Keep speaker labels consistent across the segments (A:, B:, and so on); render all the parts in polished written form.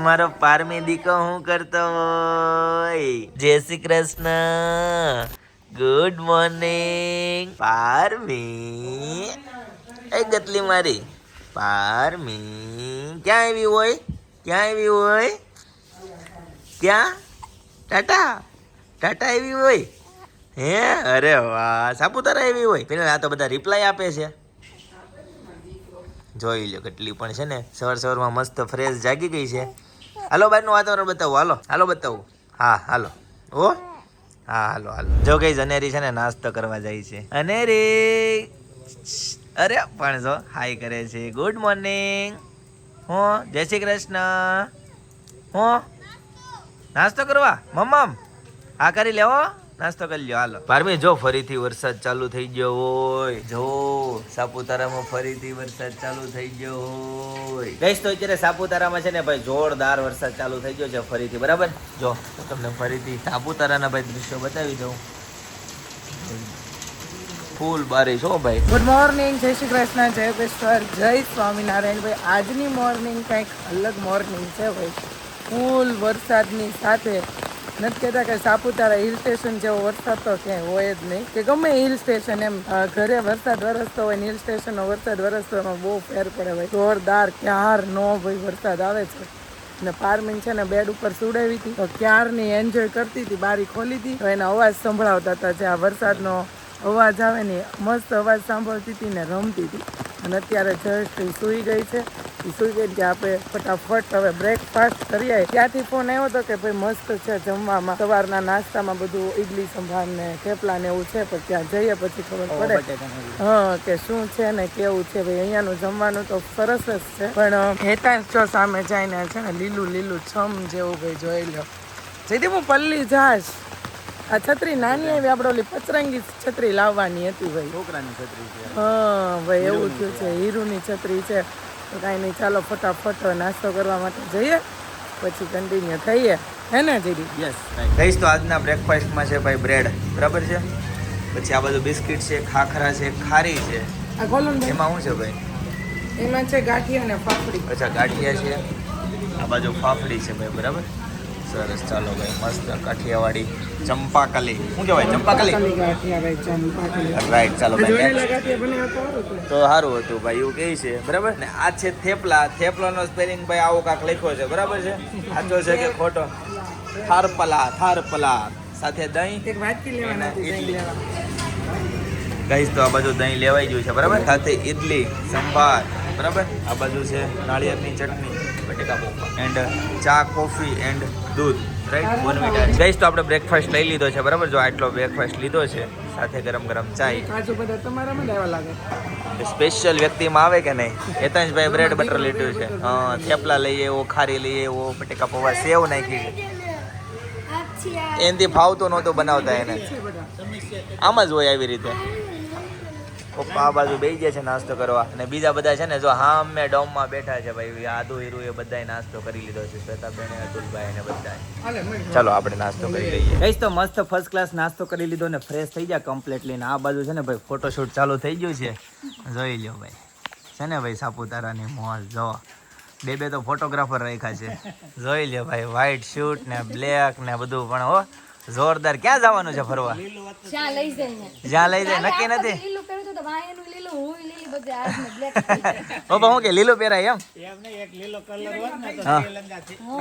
A: મારો પારમી દીકો હું કરતો હોય. જય શ્રી કૃષ્ણ. Good morning Parmi. એ ગતલી મારી પારમી ક્યાં આવી હોય? ક્યાં આવી હોય? ક્યાં? ટાટા ટાટા આવી હોય હે? અરે વાહ, સાપુતારા આવી હોય. પેલા આ તો બધા રિપ્લાય આપે છે. જોઈ લો કેટલી પણ છે ને સવાર સવારમાં મસ્ત ફ્રેશ જાગી ગઈ છે. હાલો બહારનું વાતાવરણ બતાવું. હાલો હાલો બતાવું. હા હાલો. ઓ હા હાલો હાલો. જો ગઈ અનેરી છે ને નાસ્તો કરવા જાય છે. અનેરી અરે પણ જો હાય કરે છે. Good morning. હું જય શ્રી કૃષ્ણ. હું નાસ્તો કરવા મમ્મમ હા કરી લેવો. નાસ્તો કરી લ્યો હાલો. પારમી જો ફરીથી વરસાદ ચાલુ થઈ ગયો હોય. જો સાપુતારામાં ફરીથી વરસાદ ચાલુ થઈ ગયો હોય. ગઈશ તો અત્યારે સાપુતારામાં છે ને ભાઈ જોરદાર વરસાદ ચાલુ થઈ ગયો છે ફરીથી. બરાબર જો તમને ફરીથી સાપુતારાના ભાઈ દૃશ્યો બતાવી દઉં. ફૂલ બારિશ હો ભાઈ.
B: ગુડ મોર્નિંગ, જય શ્રી કૃષ્ણ, જય પેશ્વર, જય સ્વામિનારાયણ. ભાઈ આજની મોર્નિંગ કંઈક અલગ મોર્નિંગ છે ભાઈ. ફૂલ વરસાદની સાથે નથી કહેતા કે સાપુતારા હિલ સ્ટેશન જેવો વરસાદ તો ક્યાંય હોય જ નહીં, કે ગમે હિલ સ્ટેશન એમ ઘરે વરસાદ વરસતો હોય ને હિલ સ્ટેશનનો વરસાદ વરસતો એમાં બહુ ફેર પડે ભાઈ. જોરદાર ક્યારનો ભાઈ વરસાદ આવે છે. ને પારમીન છે ને બેડ ઉપર સુડાવી હતી તો ક્યારની એન્જોય કરતી હતી. બારી ખોલી હતી તો એના અવાજ સંભળાવતા હતા. જે આ વરસાદનો અવાજ આવે ને મસ્ત અવાજ સાંભળતી હતી ને રમતી હતી. અને અત્યારે જસ્ટ સૂઈ ગઈ છે. એ સૂઈ ગઈ કે આપણે ફટાફટ હવે બ્રેકફાસ્ટ કરી આવીએ. ત્યાંથી ફોન આવ્યો હતો કે ભાઈ મસ્ત છે જમવામાં, સવારના નાસ્તામાં બધું ઇડલી સંભાર ને થેપલા ને એવું છે, પણ ત્યાં જઈએ પછી ખબર પડે હા કે શું છે ને કેવું છે. ભાઈ અહીંયાનું જમવાનું તો સરસ જ છે, પણ હેતાંશ જો સામે જઈને છે ને લીલું લીલું છમ જેવું ભાઈ જોઈ લો. જેથી હું પલ્લી જાશ. આ છત્રી નાની આવી, આપણે ઓલી પચરંગી છત્રી લાવવાની હતી ભાઈ.
C: છોકરાની છત્રી છે.
B: હા ભાઈ એવું થયું છે. હીરુની છત્રી છે. તો કાંઈ નહીં, ચાલો ફટાફટ નાસ્તો કરવા માટે જઈએ પછી કન્ટિન્યુ થઈએ. હે ને જીડી?
C: યસ
A: ગઈશ તો આજના બ્રેકફાસ્ટમાં છે ભાઈ બ્રેડ. બરાબર છે. પછી આ બધું બિસ્કિટ છે, ખાખરા છે, ખારી છે.
B: આ ખોલો ને ભાઈ.
A: એમાં શું છે ભાઈ?
B: એમાં છે ગાંઠિયા અને ફાફડી.
A: અચ્છા ગાંઠિયા છે. આ બાજુ ફાફડી છે ભાઈ. બરાબર સરસ. ચાલો ભાઈ મસ્ત કાઠિયાવાડી ચંપાકલી. શું કહેવાય? ચંપાકલી
B: ગાંઠિયા ભાઈ, ચંપાકલી.
A: રાઈટ. ચાલો ભાઈ
B: જોડેલા ગાંઠિયા બનાવ્યા તો સારું હતું.
A: તો સારું હતું ભાઈ એવું કહે છે. બરાબર ને આ છે થેપલા. થેપલાનો સ્પેલિંગ ભાઈ આવો કાંક લખ્યો છે. બરાબર છે? સાચો છે કે ખોટો? થારપલા. થારપલા સાથે દહીં
B: એક વાટકી લેવાના હતી, દહીં
A: ઇડલી.
B: લેવા.
A: કહીશ તો આ બધું દહીં લેવાઈ ગયું છે. બરાબર સાથે ઇડલી સંભાર. બરાબર આ બાજુ છે નાળિયેરની ચટણી, બટેકા પૌવા એન્ડ ચા કોફી એન્ડ દૂધ. Right Bournvita. કહીશ તો આપણે બ્રેકફાસ્ટ લઈ લીધો છે. બરાબર જો આટલો બ્રેકફાસ્ટ લીધો છે સાથે ગરમ ગરમ ચાય.
B: કાજુ બધા તમારામાં લેવા લાગે.
A: સ્પેશિયલ વ્યક્તિમાં આવે કે નહીં? હેતાંશભાઈ બ્રેડ બટર લીધું છે. થેપલા લઈએ એવો, ખારી લઈએ એવો, બટેકા પૌવા, સેવ નાખી છે. એનાથી ફાવતો નહોતો બનાવતા એને. આમ જ હોય આવી રીતે. પપ્પા આ બાજુ બેસી ગયા છે નાસ્તો કરવા, અને બીજા બધા છે ને જો હા અમે ડોમમાં બેઠા છે ભાઈ. આદુ હીરુ એ બધાય નાસ્તો કરી લીધો છે. શ્વેતાબેન, અતુલભાઈ ને બધા. ચાલો આપણે નાસ્તો કરી લઈએ. કઈશ તો મસ્ત ફર્સ્ટ ક્લાસ નાસ્તો કરી લીધો ને ફ્રેશ થઈ ગયા કમ્પ્લીટલી. ને આ બાજુ છે ને ભાઈ ફોટોશૂટ ચાલુ થઈ ગયું છે. જોઈ લો ભાઈ છે ને ભાઈ સાપુતારાની મોજ. જો બે તો ફોટોગ્રાફર રાખ્યા છે. જોઈ લો ભાઈ વ્હાઈટ શૂટ ને બ્લેક ને બધું. પણ હો જોરદાર. ક્યાં જવાનું છે ફરવા? જ્યાં લઈ જાય નક્કી નથી. પપ્પા હું કે લીલું પહેરાય એમ?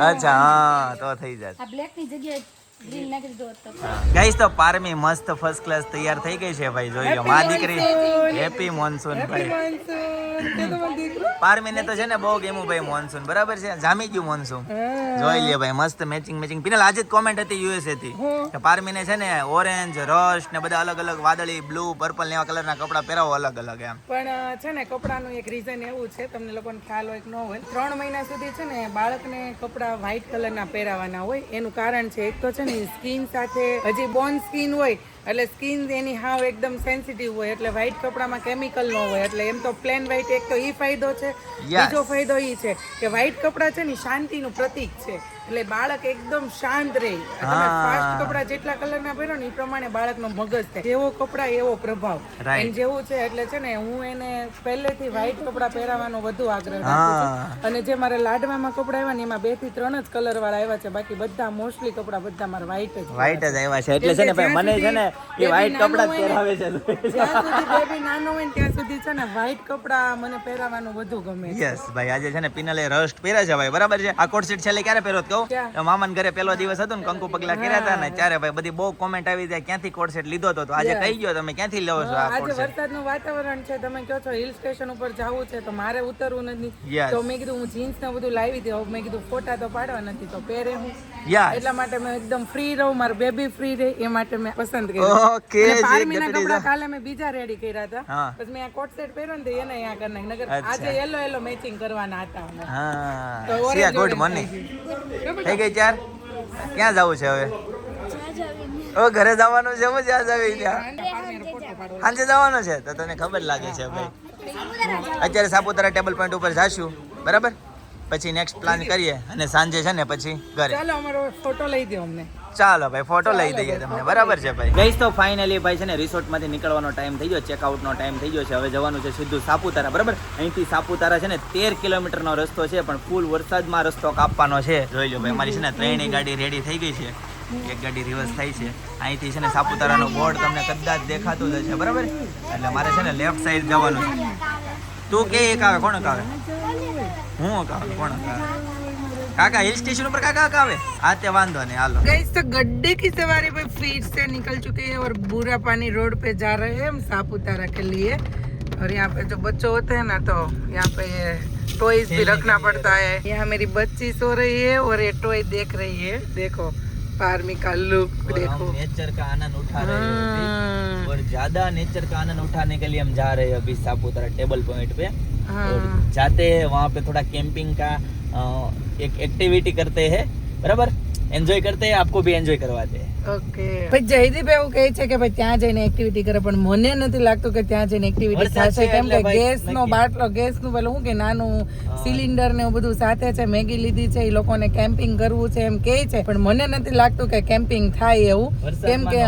A: અચ્છા હા તો થઈ જાય. ગાઈસ તો પારમી મસ્ત ફર્સ્ટ ક્લાસ તૈયાર થઈ ગઈ છે ભાઈ. જોઈ લો માં દીકરી. હેપી મોન્સૂન ભાઈ. પારમીને તો છે ને બહુ ગમ્યું ભાઈ મોન્સૂન. બરાબર છે? જામી ગયું મોન્સૂન. જોઈ લે ભાઈ મસ્ત મેચિંગ. પિનલ આજે જ કોમેન્ટ હતી યુએસએ થી કે પારમીને છે ને ઓરેન્જ, રશ ને બધા અલગ અલગ વાદળી, બ્લુ, પર્પલ ને એવા કલરના કપડા પહેરાવો અલગ અલગ એમ.
B: પણ છે ને કપડાનું એક રીઝન એવું છે, તમને લોકોને ખ્યાલ હોય કે ન હોય, 3 મહિના સુધી છે ને બાળકને કપડા વ્હાઈટ કલરના પહેરાવાના હોય. એનું કારણ છે એક તો છે ને સ્કિન સાથે હજી બોન સ્કિન હોય એટલે સ્કિન એની હાવ એકદમ સેન્સિટિવ હોય, એટલે વ્હાઈટ કપડામાં કેમિકલ ન હોય, એટલે એમ તો પ્લેન વ્હાઈટ એક તો ઈ ફાયદો છે. બીજો ફાયદો ઈ છે કે વ્હાઈટ કપડા છે ને શાંતિનું પ્રતીક છે, એટલે બાળક એકદમ શાંત રહે. તમે ફાસ્ટ કપડા જેટલા કલરના પહેરો ને એ પ્રમાણે બાળકનો મગજ થાય, જેવો કપડા એવો પ્રભાવ એમ જેવું છે. એટલે છે ને હું એને પહેલેથી વ્હાઈટ કપડા પહેરાવાનો વધુ આગ્રહ રાખું છું, અને જે મારા લાડવામાં કપડા આવ્યા ને એમાં 2 થી 3 જ કલર વાળા આવ્યા છે, બાકી બધા મોસ્ટલી કપડા બધા મારા વ્હાઈટ જ
A: આવ્યા છે. એટલે છે ને ભાઈ મને છે ને એ વ્હાઈટ કપડા જ પહેરાવે છે.
B: જ્યાં સુધી બેબી નાનો હોય ને ત્યાં સુધી છે ને વ્હાઈટ કપડા મને પહેરાવાનું વધુ ગમે છે.
A: યસ ભાઈ, આજે છે ને પિનલે રસ્ટ પહેર્યા છે ભાઈ, બરાબર છે. આ કોટ સેટ છેલ્લે ક્યારે પહેરો કહું, મામાના ઘરે પહેલો દિવસ હતો ને કંકુ પગલા કર્યા હતા ને ત્યારે ભાઈ બધી બહુ કોમેન્ટ આવી જાય ક્યાંથી કોટ સેટ લીધો હતો, તો આજે કહી ગયો તમે ક્યાંથી લેવો છો આ કોટ
B: આજે
A: સેટ.
B: વરસાદનું વાતાવરણ છે, તમે કહો છો હિલ સ્ટેશન ઉપર જવું છે તો મારે ઉતરવું નથી, તો મેં કીધું હું જીન્સ ને બધું લાવી દે, મેં કીધું ફોટા તો પાડવા નથી તો પહેરે હું, એટલા માટે મેં એકદમ ફ્રી રહું, મારું બેબી ફ્રી રહે એ માટે મેં પસંદ કર્યું.
A: ઓકે,
B: પારમીના કપડા કાલે મેં બીજા રેડી કર્યા હતા, પછી મેં આ કોટ સેટ પહેર્યો ને તો એને અહીંયા કરી નાખી, નગર આજે યલો મેચિંગ કરવાના હતા અમે.
A: હા, સિયા ગુડ મોર્નિંગ. થઈ ગઈ 4. ક્યાં જવું છે હવે? ઓ ઘરે જવાનું છે, હું જ્યાં જવી ત્યાં સાંજે જવાનું છે, તો તને ખબર લાગે છે ભાઈ. અત્યારે સાપુતારા ટેબલ પોઈન્ટ ઉપર જાશું, બરાબર, પછી નેક્સ્ટ પ્લાન કરીએ અને સાંજે છે ને પછી ઘરે.
B: ચાલો અમારો ફોટો લઈ દો અમને.
A: ચાલો ભાઈ, ફોટો લઈ દઈએ તમને, બરાબર છે ભાઈ. ગઈસ તો ફાઇનલી ભાઈ છે ને રિસોર્ટમાંથી નીકળવાનો ટાઈમ થઈ ગયો, ચેકઆઉટનો ટાઈમ થઈ ગયો છે. હવે જવાનું છે સીધું સાપુતારા, બરાબર. અહીંથી સાપુતારા છે ને 13 કિલોમીટરનો રસ્તો છે, પણ ફૂલ વરસાદમાં રસ્તો કાપવાનો છે. જોઈ લો ભાઈ, મારી છે ને 3 ગાડી રેડી થઈ ગઈ છે, એક ગાડી રિવર્સ થઈ છે. અહીંથી છે ને સાપુતારાનો બોર્ડ તમને કદાચ દેખાતું જ છે, બરાબર. એટલે મારે છે ને લેફ્ટ સાઈડ જવાનું છે. તું કે એક આવે, કોણ આવે? હું કાવે, કોણ આવે? काका हिल स्टेशन पर काका कावे आते वांदो नहीं हालो
B: गाइस तो गड्ढे की सवारी पे फिर से निकल चुके हैं और बुरा पानी रोड पे जा रहे हैं हम सापुतारा के लिए। और यहाँ पे जो बच्चे होते हैं ना तो यहाँ पे टॉयज भी रखना पड़ता है। यहाँ मेरी बच्ची सो रही है और ये टॉय देख रही है, देखो पारमी का लुक देखो।
A: नेचर का आनंद उठा रहे हैं और ज्यादा नेचर का आनंद उठाने के लिए हम जा रहे हैं अभी सापुतारा टेबल पॉइंट पे। और जाते हैं वहाँ पे थोड़ा कैंपिंग का एक एक्टिविटी करते हैं, बराबर, एंजॉय करते हैं, आपको भी एंजॉय करवाते हैं।
B: ઓકે ભાઈ જયદીપ એવું કહે છે કે ભાઈ ત્યાં જઈને એક્ટિવિટી કરે, પણ મને નથી લાગતું કે ત્યાં જઈને એક્ટિવિટી થશે, કેમ કે ગેસનો બાટલો, ગેસનું પેલું શું કે નાનું સિલિન્ડર ને એવું બધું સાથે છે, મેગી લીધી છે, એ લોકોને કેમ્પિંગ કરવું છે એમ કહે છે, પણ મને નથી લાગતું કે કેમ્પિંગ થાય એવું, કેમ કે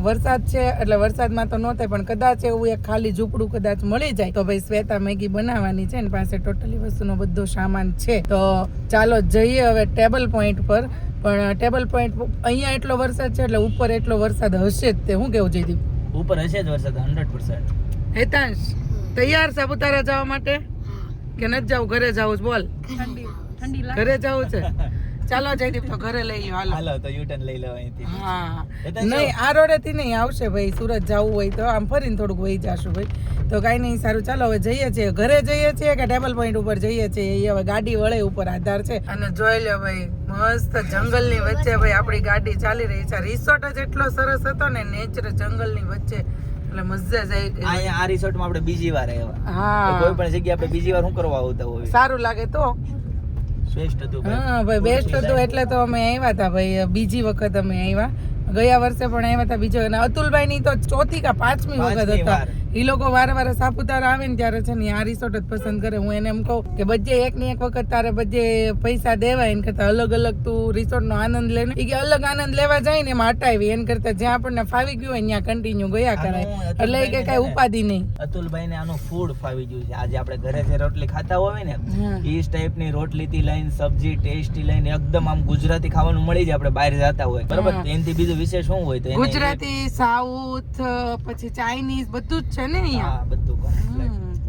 B: વરસાદ છે એટલે વરસાદમાં તો ન થાય, પણ કદાચ એવું એક ખાલી ઝૂંપડું કદાચ મળી જાય તો ભાઈ શ્વેતા મેગી બનાવવાની છે ને પાસે ટોટલી વસ્તુનો બધો સામાન છે, તો ચાલો જઈએ હવે ટેબલ પોઈન્ટ પર। પણ ટેબલ પોઈન્ટ અહીંયા એટલો વરસાદ છે એટલે ઉપર એટલો વરસાદ હશે જ તે, શું કેવું જયદીપ?
A: ઉપર હશે જ વરસાદ 100%।
B: હેતાંશ તૈયાર સાપુતારા જવા માટે કે નથી જવું, ઘરે જવું? બોલ, ઘરે જવું છે? ચાલો જયદીપ તો ઘરે લઈ લો, હાલો
A: તો યુટર્ન લઈ લો અહીંથી।
B: હા નહીં આ રોડેથી નહીં આવશે ભાઈ, સુરત જવું હોય તો આમ ફરીને થોડુંક વહી જાશું ભાઈ, તો કાંઈ નહીં, સારું ચાલો હવે જઈએ છીએ, ઘરે જઈએ છીએ કે ટેબલ પોઈન્ટ ઉપર જઈએ છીએ, એ હવે ગાડી વળે ઉપર આધાર છે। અને જોઈ લો ભાઈ મસ્ત જંગલની વચ્ચે ભાઈ આપણી ગાડી ચાલી રહી છે। રિસોર્ટ જ એટલો સરસ હતો ને, નેચર જંગલની વચ્ચે, એટલે મજા જ આવી ગઈ।
A: આ રિસોર્ટમાં આપણે બીજી વાર આવ્યા,
B: હા
A: કોઈ પણ જગ્યાએ આપણે બીજી વાર શું કરવા આવતા હોય,
B: સારું લાગે તો
A: શ્રેષ્ઠ હતું ભાઈ।
B: હા ભાઈ બેસ્ટ હતું, એટલે તો અમે આવ્યા હતા ભાઈ, બીજી વખત અમે આવ્યા, ગયા વર્ષે પણ આવ્યા હતા, બીજો અને અતુલભાઈ ની તો 4th કે 5મી વખત હતા। એ લોકો વારે વારે સાપુતારા આવે ને ત્યારે છે ને આ રિસોર્ટ જ પસંદ કરે। હું એને એમ કહું કે બધે એક ની એક વખત તારે બધે પૈસા દેવાય, એને કરતા અલગ અલગ તું રિસોર્ટ નો આનંદ લે, કે અલગ આનંદ લેવા જાય ને એમાં હટાવી, એને કરતા જ્યાં આપણને ફાવી ગયું હોય ત્યાં કન્ટિન્યુ ગયા કરાય, એટલે કે કઈ ઉપાધિ નહીં।
A: અતુલભાઈ ને આનું ફૂડ ફાવી ગયું છે, આજે આપણે ઘરે જે રોટલી ખાતા હોય ને એ ટાઈપ ની રોટલી થી લઈને સબ્જી ટેસ્ટી લઈને એકદમ આમ ગુજરાતી ખાવાનું મળી જાય, આપણે બહાર જતા હોય, બરાબર, એનાથી બીજું વિશેષ શું હોય? તો
B: ગુજરાતી, સાઉથ, પછી ચાઇનીઝ બધું જ છે ને અહીંયા,
A: બધું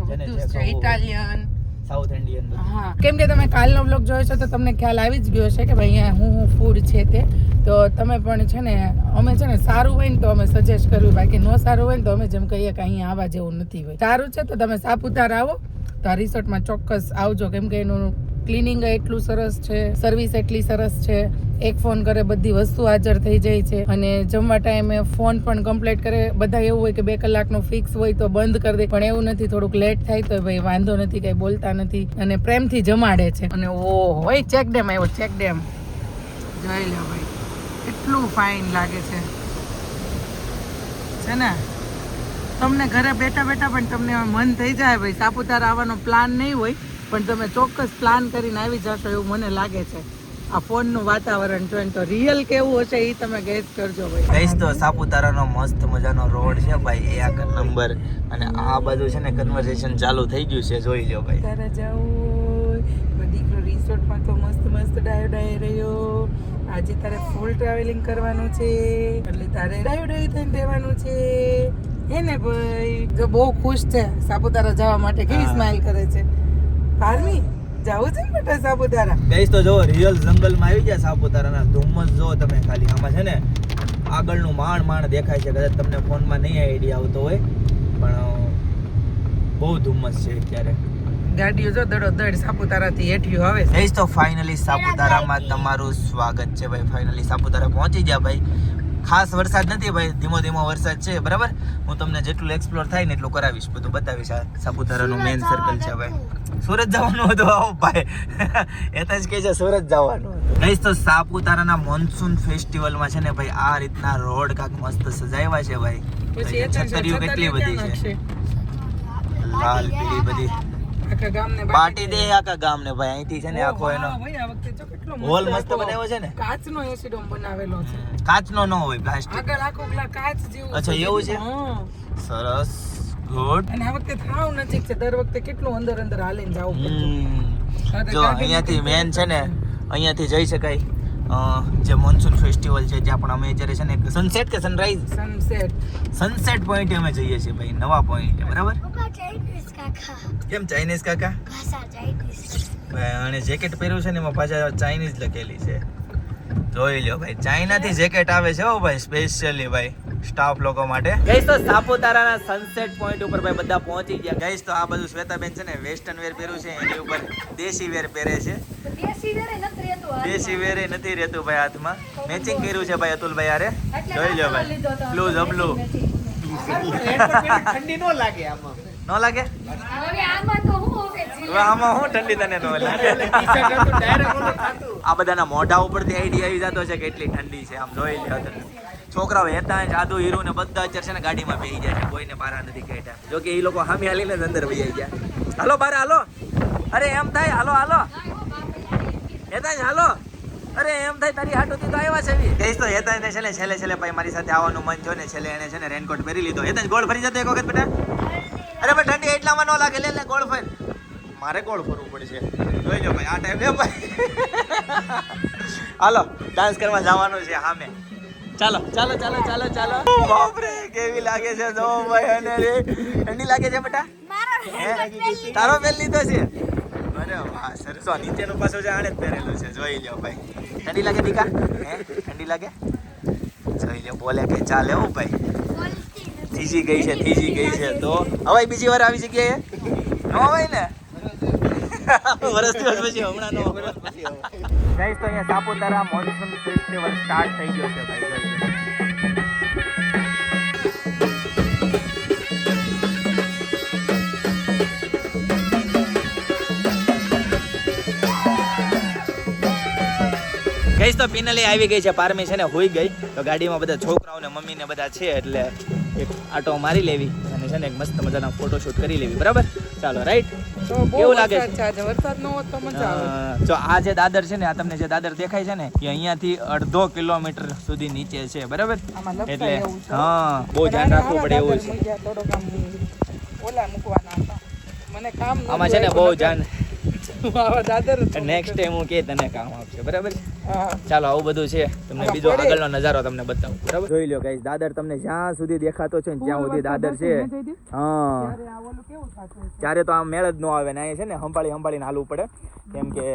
B: બધું છે, ઇટાલિયન,
A: સાઉથ ઇન્ડિયન,
B: હા। કેમ કે તમે કાલનો બ્લોગ જોયો છો તો તમને ખ્યાલ આવી જ ગયો છે કે ભાઈ અહીંયા હું ફૂડ છે તે, તો તમે પણ છે ને અમે છે ને સારું હોય ને તો અમે સજેસ્ટ કર્યું, બાકી ન સારું હોય ને તો અમે જેમ કહીએ કે અહીંયા આવવા જેવું નથી હોય। સારું છે તો તમે સાપુતારા આવો તો આ રિસોર્ટમાં ચોક્કસ આવજો, કેમ કે એનું ક્લિનિંગ એટલું સરસ છે, સર્વિસ એટલી સરસ છે, એક ફોન કરે બધી વસ્તુ હાજર થઈ જાય છે, અને જમવા ટાઈમે ફોન પણ કમ્પ્લીટ કરે। બધા એવું હોય કે 2 કલાકનો ફિક્સ હોય તો બંધ કરી દે, પણ એવું નથી, થોડુંક લેટ થાય તો ભાઈ વાંધો નથી, કઈ બોલતા નથી અને પ્રેમથી જમાડે છે। અને ઓ હોય ચેક ડેમ આવ્યો, ચેક ડેમ જોઈ લો ભાઈ, એટલું ફાઇન લાગે છે। છે ને તમને ઘરે બેઠા બેઠા પણ તમને મન થઈ જાય ભાઈ સાપુતારા આવવાનો પ્લાન નહીં હોય પણ તમે ચોક્કસ પ્લાન કરીને આવી જશો એવું મને લાગે છે આ ફોનનું વાતાવરણ જોઈને. તો રિયલ કેવું હશે એ તમે ગેસ કરજો ભાઈ.
A: ગઈશ તો સાપુતારાનો મસ્ત મજાનો રોડ છે ભાઈ, એક નંબર. અને આ બાજુ છે ને કન્વર્સેશન ચાલુ થઈ ગયું છે, જોઈ લ્યો ભાઈ.
B: તારે જવું દીકરો રિસોર્ટમાં તો મસ્ત મસ્ત ડાયો રહ્યો. આજે તારે ફૂલ ટ્રાવેલિંગ કરવાનું છે એટલે તારે ડાયો થઈને રહેવાનું છે એને ભાઈ. જો બહુ ખુશ છે સાપુતારા જવા માટે, કેવી સ્માઈલ કરે છે. આર્મી જાવું છે ને બેટા સાપુતારા.
A: ગઈશ તો જો રિયલ જંગલમાં આવી ગયા સાપુતારાના. ધુમ્મસ જો તમે ખાલી, આમાં છે ને આગળનું માંડ દેખાય છે. કદાચ તમને ફોનમાં નહીં આઈડિયા આવતો હોય પણ બહુ ધુમ્મસ છે અત્યારે.
B: ગાડીઓ જો દડો સાપુતારાથી હેઠિયું આવે છે.
A: ગઈશ તો ફાઇનલી સાપુતારામાં તમારું સ્વાગત છે ભાઈ. ફાઇનલી સાપુતારા પહોંચી ગયા ભાઈ. ખાસ વરસાદ નથી ભાઈ, ધીમો ધીમો વરસાદ છે બરાબર. હું તમને જેટલું એક્સપ્લોર થાય ને એટલું કરાવીશ, બધું બતાવીશ. આ સાપુતારાનું મેઇન સર્કલ છે ભાઈ. સુરત જવાનું હતું આવો ભાઈ, એ તો જ કહે છે સુરત જવાનું હતું. ગઈશ તો સાપુતારાના મોન્સૂન ફેસ્ટિવલમાં છે ને ભાઈ આ રીતના રોડ કાંક મસ્ત સજાવ્યા છે ભાઈ. છતરીઓ કેટલી બધી છે, લાલ પીળી બધી
B: આખા ગામને
A: બાટી દે આખા ગામને ભાઈ. અહીંથી છે ને આખો એનો હોલ મસ્ત બનાવ્યો છે ને.
B: કાચનો એસિડોમ બનાવેલો છે,
A: કાચનો ન હોય, પ્લાસ્ટિક.
B: આગળ આખો કાચ જેવું.
A: અચ્છા એવું છે, સરસ, ગુડ.
B: અને આ વખતે થાવ નજીક છે, દર વખતે કેટલું અંદર અંદર હાલીને જાવું પડતું.
A: જો અહીંયાથી મેન છે ને, અહીંયાથી જઈ શકાય જે મોન્સૂન ફેસ્ટિવલ છે ત્યાં પણ અમે અત્યારે છે ને સનસેટ કે સનરાઈઝ સનસેટ પોઈન્ટ અમે જઈએ છીએ ભાઈ, નવા પોઈન્ટ બરાબર. કેમ ચાઇનીઝ કાકા? અને જેકેટ પહેર્યું છે ને એમાં પાછા ચાઇનીઝ લખેલી છે, જોઈ લ્યો ભાઈ. ચાઇનાથી જેકેટ આવે છે હો ભાઈ, સ્પેશિયલી ભાઈ સ્ટાફ લોકો માટે. ગઈશ તો સાપુતારાના સનસેટ પોઈન્ટ ઉપર ભાઈ બધા પહોંચી ગયા. ગઈશ તો આ બધું શ્વેતાબેન છે ને વેસ્ટર્ન વેર પહેર્યું છે, એની ઉપર દેશી વેર પહેરે છે. દેશી વેર નથી રહેતું ભાઈ હાથમાં. મેચિંગ કર્યું છે ભાઈ અતુલભાઈ યારે, જોઈ લ્યો ભાઈ. બ્લુ જબલું ઠંડી નો લાગે આમાં, નો લાગે હવે આમાં હું ઠંડી તને નો લાગે. આ બધાના મોઢા ઉપરથી આઈડિયા આવી જતો છે કે કેટલી ઠંડી છે. આમ જોઈ લ્યો તમે. છોકરાઓ હેતા જાદુ હીરો ને બધા અત્યારે છે ને ગાડીમાં બેસી જાય છે, કોઈને બહાર નથી કહેતા. જો કે એ લોકો હામી હાલીને જ અંદર વહી ગયા. હાલો બાર હાલો, અરે એમ થાય હાલો હાલો, હેતા હાલો, અરે એમ થાય તારી હાટોથી તો આવ્યા છે. કહીશ તો હેતા છે ને છેલ્લે ભાઈ મારી સાથે આવવાનું મન જો ને, છેલ્લે એને છે ને રેનકોટ પહેરી લીધો. હેતા ગોળ ફરી જતો એક વખત બેટા. અરે ભાઈ ઠંડી એટલામાં ન લાગે, લે ગોળ ફર. મારે ગોળ ફરવું પડશે, જોઈ લો ભાઈ આ ટાઈમ. લે ભાઈ હાલો ડાન્સ કરવા જવાનું છે સામે. ચાલો ચાલો ચાલો ચાલો ચાલો. બાપરે કેવી લાગે છે જો ભાઈ. અને રે ઠંડી લાગે છે બેટા? તારો પહેર લીધો છે? અરે વાહ સરસ. નીચેનો પાછો છે આને જ પહેરેલો છે, જોઈ લ્યો ભાઈ. ઠંડી લાગે દીકા? હે ઠંડી લાગે? જોઈ લ્યો બોલે કે ચાલે હો ભાઈ. થીજી ગઈ છે તો હવે બીજી વાર આવી જગ્યાએ ન હોય ને. વર્ષ દિવસ પછી હમણાં નો. ગાઈસ તો અહીંયા સાપુતારા મોન્સૂન ફેસ્ટિવલ સ્ટાર્ટ થઈ ગયો છે ભાઈ. ગઈશ તો ફિનલી આવી ગઈ છે. પારમી છે ને હોઈ ગઈ, તો ગાડીમાં બધા છોકરાઓ ને મમ્મી ને બધા છે એટલે એક આટો મારી લેવી અને છે ને એક મસ્ત મજાના ફોટોશૂટ કરી લેવી બરાબર. ચાલો રાઈટ. કેવું લાગે છે?
B: વરસાદ ન હોત તો મજા આવે.
A: જો આ જે દાદર છે ને, આ તમને જે દાદર દેખાય છે ને એ અહીંયાથી 1.5 કિલોમીટર સુધી નીચે છે બરાબર. એટલે હા બહુ ધ્યાન રાખવું પડે એવું છે.
B: થોડોક આમ ઓલા મૂકવાના હતા, મને કામ
A: આમાં છે ને બહુ ધ્યાન.
B: દાદર
A: નેક્સ્ટ ટાઈમ હું કે તને કામ આપશે બરાબર. ચાલો આવું બધું છે, તમને બીજો આગળનો નજારો તમને બતાવું બરાબર. જોઈ લો ગાઈસ, દાદર તમને જ્યાં સુધી દેખાતો છે ને ત્યાં સુધી દાદર છે. હા ત્યારે તો આમ મેળ જ ન આવે ને. અહીંયા છે ને સંભાળીને હાલવું પડે, કેમ કે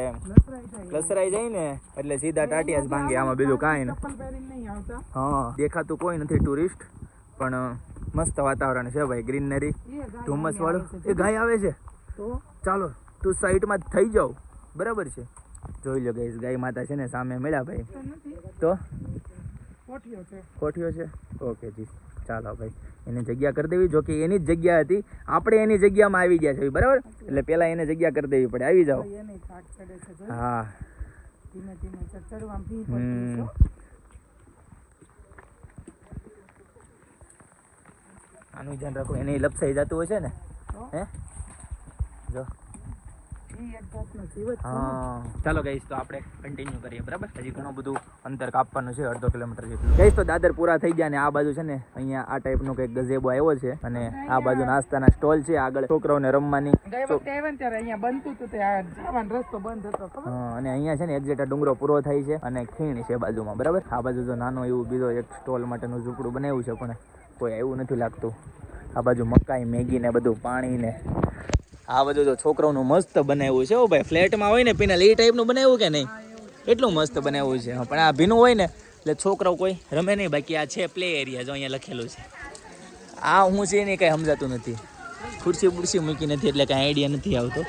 A: લસરાઈ જાય ને એટલે સીધા ટાટિયા જ ભાંગે. આમાં બીજું કાંઈ નહીં. હા દેખાતું કોઈ નથી ટુરિસ્ટ, પણ મસ્ત વાતાવરણ છે ભાઈ, ગ્રીનરી ધુમ્મસ વાળું. એ ગાય આવે છે, ચાલો તું સાઈડમાં થઈ જાવ બરાબર છે. જોઈ લો ગાઈસ, ગાય માતા છે ને સામે મળ્યા ભાઈ. તો કોઠીઓ છે, ઓકે જી ચાલો ભાઈ એને જગ્યા કરી દેવી. જો કે એની જ જગ્યા હતી, આપણે એની જગ્યામાં આવી ગયા છે બરાબર. એટલે પેલા એને જગ્યા કરી દેવી પડે. આવી જાઓ. હા આનું ધ્યાન રાખો, એને લપસાઈ જતું હોય છે ને. હે જો હા, ચાલો ગાઈસ તો આપણે કન્ટિન્યુ કરીએ બરાબર. હજી ઘણું બધું અંતર કાપવાનું છે, 1.5 કિલોમીટર જેટલું. ગાઈસ તો દાદર પૂરા થઈ ગયા ને આ બાજુ છે ને અહીંયા આ ટાઈપનો કંઈક ગઝેબો આવ્યો છે અને આ બાજુ નાસ્તાના સ્ટોલ છે, આગળ છોકરાઓને રમવાની.
B: અહીંયા બનતું હતું તે આ જવાનો રસ્તો બંધ હતો ખબર?
A: હા, અને અહીંયા છે ને એક્ઝેક્ટ આ ડુંગરો પૂરો થાય છે અને ખીણ છે બાજુમાં બરાબર. આ બાજુ તો નાનો એવું બીજો એક સ્ટોલ માટેનું ઝૂંપડું બનાવ્યું છે પણ કોઈ એવું નથી લાગતું. આ બાજુ મકાઈ મેગી ને બધું પાણી ને આ બધું તો છોકરાઓનું મસ્ત બનાવ્યું છે. ઓ ભાઈ ફ્લેટમાં હોય ને પીને એ ટાઈપનું બનાવ્યું કે નહીં? એટલું મસ્ત બનાવ્યું છે. પણ આ ભીનું હોય ને એટલે છોકરાઓ કોઈ રમે નહીં. બાકી આ છે પ્લે એરિયા, જો અહીંયા લખેલું છે. આ હું છે ને કંઈ સમજાતું નથી. ખુરશી બુરશી મૂકી નથી એટલે કાંઈ આઈડિયા નથી આવતો.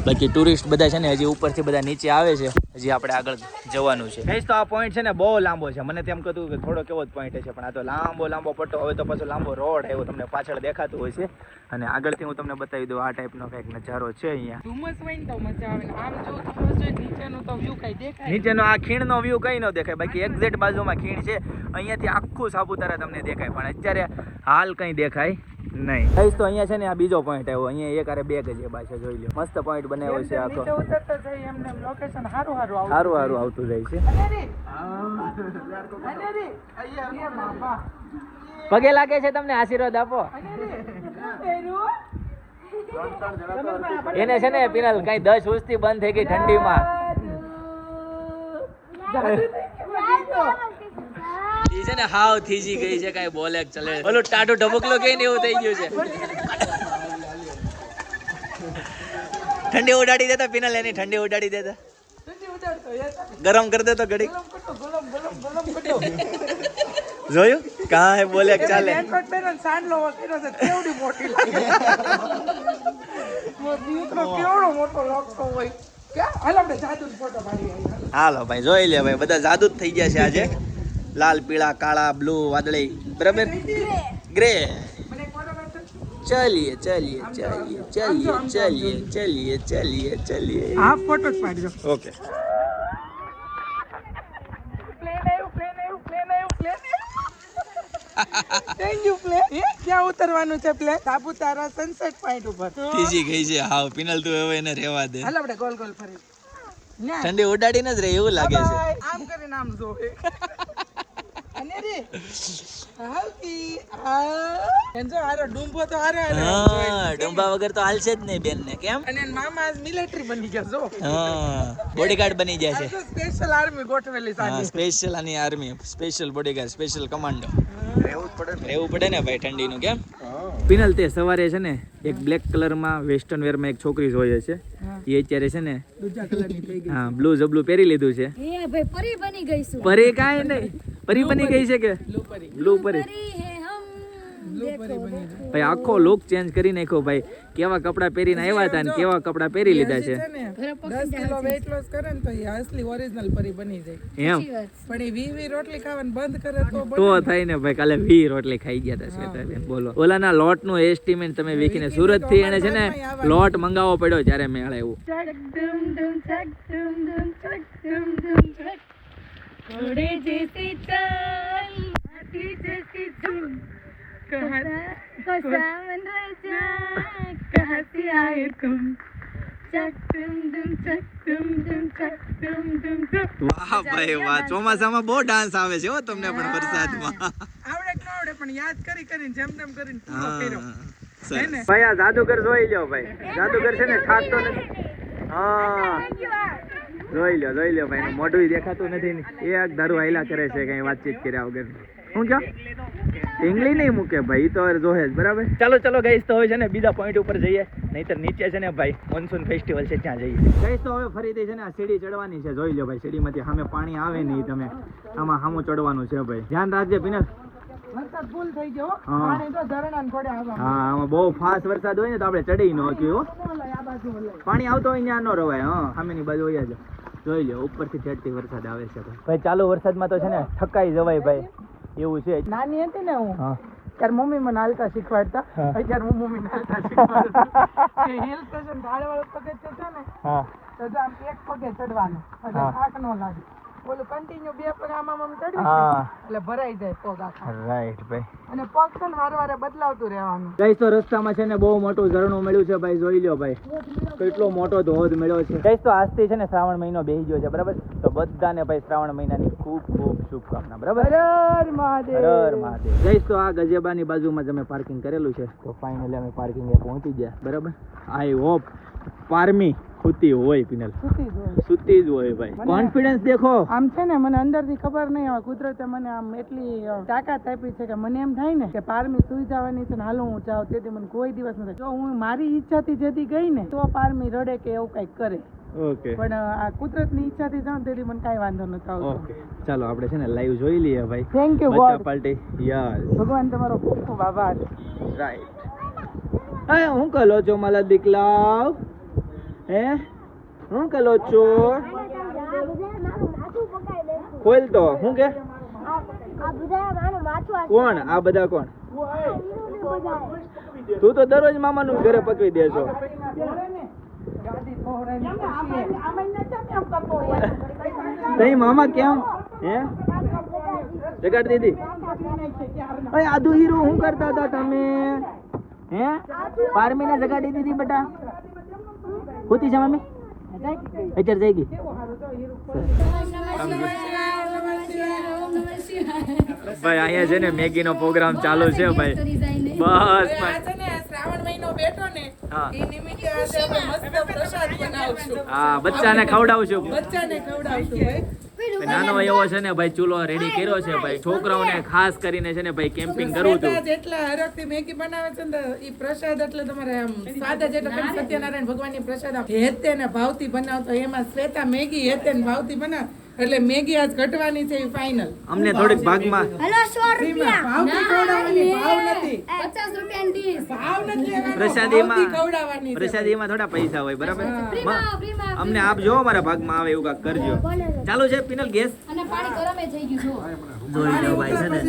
A: બાકી ટુરિસ્ટ બધા છે ને હજી ઉપરથી બધા નીચે આવે છે. હજી આપણે આગળ જવાનું છે. ગાઈસ તો આ પોઈન્ટ છે ને બહુ લાંબો છે. મને તેમ કહેતું કે થોડો કેવો જ પોઈન્ટ છે પણ આ તો લાંબો પટ્ટો. હવે તો પાછો લાંબો રોડ આવ્યો, તમને પાછળ દેખાતું હોય છે. અને આગળથી હું તમને બતાવી દઉં આ ટાઈપનો કંઈક નજારો છે અહીંયા.
B: ધુમ્મસ હોય ને તો મજા આવે ને આમ જો ધુમ્મસ હોય નીચેનો તો વ્યૂ કઈ દેખાય.
A: નીચેનો આ ખીણનો વ્યૂ કઈ ન દેખાય. બાકી એક્ઝેક્ટ બાજુમાં ખીણ છે. અહીંયાથી આખું સાપુતારા તમને દેખાય પણ અત્યારે હાલ કંઈ દેખાય નહીં. ગાઈસ તો અહીંયા છે ને આ બીજો પોઈન્ટ આવ્યો. અહીંયા એક આરે બે ગજેબા છે, જોઈ લો. મસ્ત પોઈન્ટ બનાવ્યો છે આખો.
B: નીચે ઉતરતા જઈએ એમને લોકેશન સારું
A: આવતું જાય છે. પગે લાગે છે તમને, આશીર્વાદ આપો એને. છે ને પિનલ કઈ 10 ઉસ્તી બંધ થઈ ગઈ ઠંડીમાં. ઈ છે ને હાવ થીજી ગઈ છે, કઈ બોલે ચલે. ઓલું ટાટુ ઢબકલો કે ને એવું થઈ ગયું છે. ઠંડી ઉડાડી દેતા પિનલ, એની ઠંડી ઉડાડી દેતા. ગરમ કરી દેતો ઘડી. જોયું કાંઈ બોલે ચાલે. હાલો ભાઈ જોઈ લે ભાઈ, બધા જાદુ જ થઈ ગયા છે આજે. લાલ પીળા કાળા બ્લુ વાદળી બરાબર ગ્રે. ચલીએ ચલીએ ચલીએ ચલીએ ચલીએ ચલીએ ચલીએ ચલીએ.
B: હા ફોટો જ પાડજો.
A: ઓકે.
B: Thank you plane. ક્યાં ઉતરવાનું છે પ્લેન? સાપુતારા સનસેટ પોઈન્ટ ઉપર.
A: ત્રીજી ગઈ છે હાવ. પિનલ તું હવે એને રહેવા દે.
B: હાલ આપણે ગોલ ગોલ ફરી.
A: ઠંડી ઉડાડીને જ રહે એવું લાગે છે.
B: આમ કરીને આમ જો. અને રે હાલતી એન્જો આરો ડુંબો તો આરે આરે.
A: હા, ડુંબા વગર તો હાલશે જ નહીં બેન ને. કેમ?
B: અને મામા આજ મિલિટરી બની ગયા જો.
A: હા, બોડીગાર્ડ બની ગયા છે.
B: સ્પેશિયલ આર્મી ગોઠવેલી
A: હા,
B: સાજી.
A: સ્પેશિયલ આની army, special bodyguard, special commando. રહેવું પડે ને ભાઈ ઠંડીનું. કેમ? પિનલ તે સવારે છે ને એક બ્લેક કલરમાં વેસ્ટર્ન વેરમાં એક છોકરી જોઈએ છે. એ અત્યારે છે ને
B: દૂજા કલરની થઈ ગઈ.
A: હા બ્લુ જબલું પહેરી લીધું છે.
C: એ ભાઈ પરી બની ગઈ છું.
A: પરી કાંઈ નહીં, પરી બની ગઈ છે કે બ્લુ પરી.
C: પરી હે હમ દેખો
A: ભાઈ આખો લુક ચેન્જ કરી નાખ્યો ભાઈ. કેવા કપડા પહેરીને આવ્યા હતા ને કેવા કપડા પહેરી લીધા છે.
B: 10 કિલો વેઇટ લોસ કરે ને તો એ અસલી ઓરિજિનલ પરી બની જાય.
A: એમ
B: પણ એ વી રોટલી ખાવાનું બંધ કરે તો
A: તો થાય ને ભાઈ. કાલે 20 રોટલી ખાઈ ગયા હતા શ્વેતાબેન. બોલો ઓલાના લોટ નું એસ્ટિમેટ તમે વીકીને સુરત થી એને છે ને લોટ મંગાવવો પડ્યો જ્યારે મેળ આવ્યું.
C: ઘોડે જैसी ચાલ હાથી જैसी ધૂમ કસામન રજા કહા સે આए तुम ચક तुम तुम चक तुम तुम चक तुम तुम तुम.
A: વાહ ભાઈ વાહ, ચોમાસામાં બહુ ડાન્સ આવે છે હો તમને પણ વરસાદમાં.
B: આવડે કે ન આવડે પણ યાદ કરીને જેમ તેમ કરીને પૂરો કર્યો.
A: સરસ. ભાઈ આ જાદુગર જોઈ લ્યો ભાઈ. જાદુગર છે ને ખાતો નથી. હા જોઈ લ્યો ભાઈ, એનું મોઢું દેખાતું નથી ને એક ધારું હાઈલા કરે છે કઈ વાતચીત કર્યા વગર. શું કહો? ઇંગ્લિશ નહીં મૂકે ભાઈ, ઈ તો હવે જોહે જ બરાબર. ચાલો ગાઈસ તો હવે છે ને બીજા પોઈન્ટ ઉપર જઈએ, નહીતર નીચે છે ને ભાઈ મોન્સૂન ફેસ્ટિવલ છે ત્યાં જઈએ. ગાઈસ તો હવે ફરીથી છે ને આ સીડી ચડવાની છે. જોઈ લો ભાઈ, સીડીમાંથી સામે પાણી આવે નહીં, તમે આમાં સામું ચડવાનું છે ભાઈ. ધ્યાન રાખજે પિનલ.
B: વરસાદ ફૂલ થઈ ગયો. પાણી તો ઝરણા ને પડે આવવા.
A: હા આમાં બહુ ફાસ્ટ વરસાદ હોય ને તો આપણે ચડી ન શકીએ.
B: આ બાજુ ઓલે.
A: પાણી આવતો હોય ત્યાં ન રવાય. હા સામેની બાજુ હોય જ. જોઈ લો ઉપરથી ચડતી વરસાદ આવે છે ભાઈ. ચાલુ વરસાદમાં તો છે ને ઠકાઈ જવાય ભાઈ, એવું છે.
B: નાની હતી ને હું
A: હા
B: ત્યારે મમ્મી મને હાલતા શીખવાડતા. અત્યારે હું મમ્મી ને હાલતા શીખવાડું. હિલ સ્ટેશન ઢાળવાળું પગથિયું છે ને
A: હા
B: તો આમ એક પગે ચડવાનું એટલે થાક ન લાગે. ઓલું કન્ટિન્યુ 2 પગ આમ ચડવી
A: હા
B: એટલે ભરાઈ જાય પગ આખા.
A: રાઈટ ભાઈ.
B: અને પગ છે ને હારવારે બદલાવતું રહેવાનું.
A: ગાઈસ તો રસ્તામાં છે ને બહુ મોટું ઝરણું મળ્યું છે ભાઈ, જોઈ લ્યો ભાઈ કેટલો મોટો ધોધ મળ્યો છે. ગાઈસ તો આજથી છે ને શ્રાવણ મહિનો બેસી ગયો છે બરાબર, તો બધાને ભાઈ શ્રાવણ મહિનાની ખૂબ ખૂબ શુભકામના બરાબર.
B: હર હર મહાદેવ.
A: હર હર મહાદેવ. ગાઈસ તો આ ગજેબાની બાજુમાં જ અમે પાર્કિંગ કરેલું છે, તો ફાઇનલી અમે પાર્કિંગે પહોંચી ગયા બરાબર. આઈ હોપ પારમી સુતી હોય પિનલ, સુતી જ હોય ભાઈ. કોન્ફિડન્સ દેખો.
B: આમ છે ને મને અંદરથી ખબર નહીં આવે, કુદરતે મને આમ એટલી તાકાત આપી છે કે મને એમ થાય ને કે પારમી સુઈ જવાની છે ને હાલો હું જાઉં, તેથી મને કોઈ દિવસ નથી. જો હું મારી ઈચ્છાથી જેથી ગઈ ને તો પારમી રડે કે એવું કંઈક કરે,
A: ઓકે,
B: પણ આ કુદરતની ઈચ્છાથી જાઉં તેથી મને કાંઈ વાંધો નથી આવતો.
A: ઓકે ચાલો આપણે છે ને લાઈવ જોઈ લઈએ ભાઈ.
B: થેન્ક યુ
A: બચ્ચા
B: ગોડ.
A: Party yes.
B: ભગવાન તમારો ખૂબ ખૂબ આભાર.
A: રાઈટ. હે હું કલો છો માલા દીકલાવ? હે હું કલો છો? ખોલ તો હું કે કોણ આ બધા કોણ? તું તો દરરોજ મામાનું ઘરે પકવી દેશો. તઈ મામા કેમ હે જગાડ દીધી? અરે આદુ હીરો શું કરતા હતા તમે? હે પારમીને જગાડી દીધી બેટા? હોતી છે મમ્મી? અત્યારે જઈ ગઈ. ભાઈ અહીંયા છે ને મેગી નો પ્રોગ્રામ ચાલુ છે ભાઈ. બસ
B: શ્રાવણ મહિનો બેઠો ને
A: હા.
B: એ નિમિત્તે આજે અમે મસ્ત પ્રસાદ બનાવશું.
A: હા બચ્ચાને ખવડાવશું.
B: બચ્ચાને ખવડાવશું ભાઈ.
A: નાનો એવો છે ને ભાઈ ચૂલો રેડી કર્યો છે ભાઈ, છોકરાઓને ખાસ કરીને છે ને ભાઈ કેમ્પિંગ કરવું હતું.
B: શ્વેતા જેટલા હરખથી મેગી બનાવે છે ને ઈ પ્રસાદ એટલે તમારે આમ સ્વાદ જ એટલો કેમ સત્યનારાયણ ભગવાનની પ્રસાદ આમ હેતે ને ભાવથી બનાવતો, એમાં શ્વેતા મેગી હેતે ને ભાવથી બનાવ એટલે મેગી આજ ઘટવાની છે એ ફાઇનલ.
A: અમને થોડીક ભાગમાં
C: હલો 100 રૂપિયા
B: ભાવથી ખવડાવવાની, ભાવ નથી.
C: 50 રૂપિયાની ડીશ.
B: ભાવ નથી લેવાનો,
A: પ્રસાદીમાં
B: ભાવથી ખવડાવવાની છે.
A: પ્રસાદીમાં થોડા પૈસા હોય બરાબર.
C: ફ્રીમાં
A: અમને આપજો, અમારા ભાગમાં આવે એવું કાંઈક કરજો. ચાલુ છે પિનલ ગેસ?
C: અને પાણી ગરમ થઈ ગયું જો.
A: જોઈ લો ભાઈ છે ને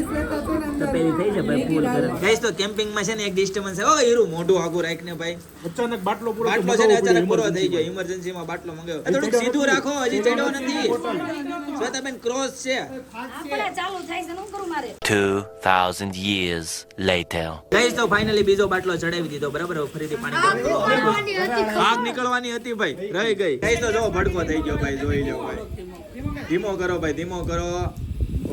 A: તપેલી થઈ છે ભાઈ ફૂલ ગરમ. ગાઈસ તો કેમ્પિંગમાં છે ને એક ડિસ્ટર્બન્સ છે. ઓ હીરું મોઢું આગું રાખને ભાઈ.
D: અચાનક બાટલો પૂરો
A: બાટલો છે ને અચાનક પૂરો થઈ ગયો, ઇમરજન્સીમાં બાટલો મંગાવ્યો. થોડુંક સીધું રાખો, હજી ચડ્યો નથી. શ્વેતાબેન ક્રોસ છે.
C: આપણે ચાલુ થાય છે, શું કરું મારે?
E: 2,000 years later.
A: ગાઈસ તો ફાઇનલી બીજો બાટલો ચડાવી દીધો બરાબર. હવે ફરીથી પાણી ગરમ કરો. આગ નીકળવાની હતી ભાઈ, રહી ગઈ. ગાઈસ તો જો ભડકો થઈ ગયો ભાઈ, જોઈ લો ભાઈ. ધીમો કરો ભાઈ, ધીમો કરો.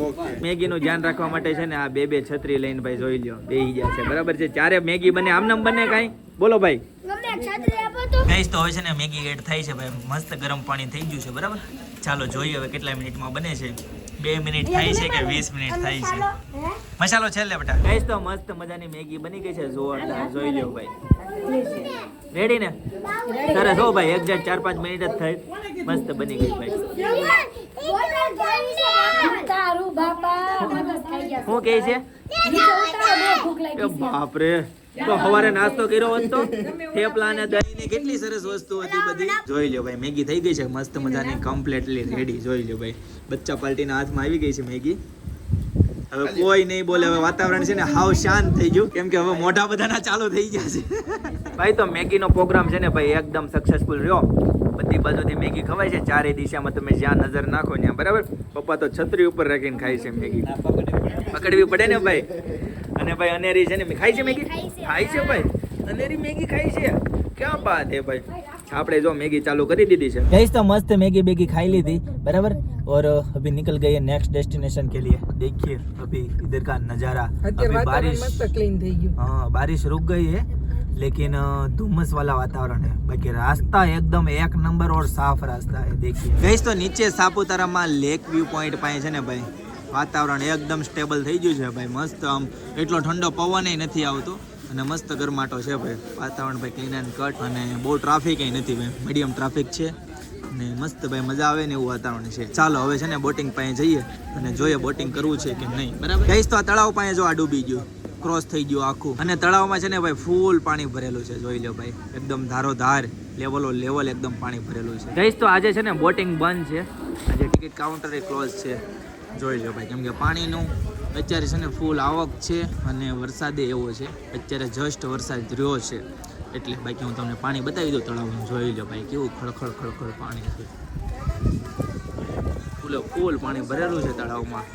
A: ઓકે. મેગી નું ધ્યાન રાખવા માટે છે ને આ બે છત્રી લઈને ભાઈ જોઈ લ્યો બેહી ગયા છે બરાબર છે. ચારે મેગી બને આમનામ બને કાઈ? બોલો ભાઈ.
C: ગમે છત્રી આપો તો.
A: ગાઈસ તો હવે છે ને મેગી એડ થાય છે ભાઈ, મસ્ત ગરમ પાણી થઈ ગયું છે બરાબર. ચાલો જોઈએ હવે કેટલા મિનિટમાં બને છે. 2 મિનિટ થાય છે કે 20 મિનિટ થાય છે? મસાલો છેલ્લે બેટા. ગાઈસ તો મસ્ત મજાની મેગી બની ગઈ છે, જોરદાર. જોઈ લ્યો ભાઈ. રેડી ને? સરસ હો ભાઈ, એક્ઝેક્ટ 4-5 મિનિટ જ થઈ, મસ્ત બની ગઈ ભાઈ.
C: તારું બાપા મગજ ખાઈ ગયા.
A: શું કહે છે?
C: નીચે ઉતારો, બહુ ભૂખ લાગી
A: એ
C: છે.
A: બાપ રે, તો સવારે નાસ્તો કર્યો હોત તો થેપલા ને દહીં ને કેટલી સરસ વસ્તુ હતી બધી. જોઈ લ્યો ભાઈ મેગી થઈ ગઈ છે મસ્ત મજાની, કમ્પ્લીટલી રેડી. જોઈ લ્યો ભાઈ, બચ્ચા પાર્ટીના હાથમાં આવી ગઈ છે મેગી. હવે કોઈ નહીં બોલે, હવે વાતાવરણ છે ને હાવ શાંત થઈ ગયું, કેમ કે હવે મોઢા બધાના ચાલુ થઈ ગયા છે. ભાઈ તો મેગીનો પ્રોગ્રામ છે ને ભાઈ એકદમ સક્સેસફુલ રહ્યો. બધી બાજુથી મેગી ખવાય છે, ચારે દિશામાં તમે જ્યાં નજર નાખો ત્યાં બરાબર. પપ્પા તો છત્રી ઉપર રાખીને ખાય છે મેગી. પકડવી પડે ને ભાઈ. અને ભાઈ અનેરી છે ને ખાય છે મેગી, ખાય છે ભાઈ. અનેરી મેગી ખાય છે, ક્યાં બાત હે ભાઈ. આપણે જો મેગી ચાલુ કરી દીધી છે ગાઈસ, તો મસ્ત મેગી બેગી ખાઈ લીધી बराबर. और अभी निकल गए नेक्स्ट डेस्टिनेशन के लिए. देखिए अभी इधर का नज़ारा. अभी बारिश
B: ક્લીન થઈ ગયું.
A: हाँ बारिश रुक गई है, लेकिन धुम्मस वाला वातावरण है. बाकी रास्ता एकदम एक नंबर और साफ रास्ता है. देखिए गाइस तो નીચે સાપુતારામાં લેક વ્યૂ પોઈન્ટ પાસે છે ને ભાઈ વાતાવરણ એકદમ સ્ટેબલ થઈ ગયું છે ભાઈ. મસ્ત આમ એટલો ઠંડો પવન નથી આવતો અને મસ્ત ગરમાટો છે ભાઈ. વાતાવરણ ભાઈ ક્લીન એન્ડ કટ અને બહુ ટ્રાફિક નથી ભાઈ, મીડિયમ ટ્રાફિક છે અને મસ્ત ભાઈ મજા આવે ને એવું વાતાવરણ છે. ચાલો હવે છે ને બોટિંગ પાસે જઈએ અને જોઈએ બોટિંગ કરવું છે કે નહીં બરાબર. ગાઈસ તો આ તળાવ પાસે જો આ ડૂબી ગયું, ક્રોસ થઈ ગયું આખું, અને તળાવમાં છે ને ભાઈ ફૂલ પાણી ભરેલું છે. જોઈ લો ભાઈ, એકદમ ધારોધાર લેવલ એકદમ પાણી ભરેલું છે. ગાઈસ તો આજે છે ને બોટિંગ બંધ છે, આજે ટિકિટ કાઉન્ટર એ ક્લોઝ છે. જોઈ લો ભાઈ, કેમ કે પાણીનું અત્યારે છે ને ફૂલ આવક છે અને વરસાદે એવો છે. અત્યારે જસ્ટ વરસાદ રહ્યો છે એટલે બાકી હું તમને પાણી બતાવી દઉં તળાવનું. જોઈ લો ભાઈ કેવું ખળખળ પાણી છે. ફૂલે ફૂલ પાણી ભરેલું છે તળાવમાં,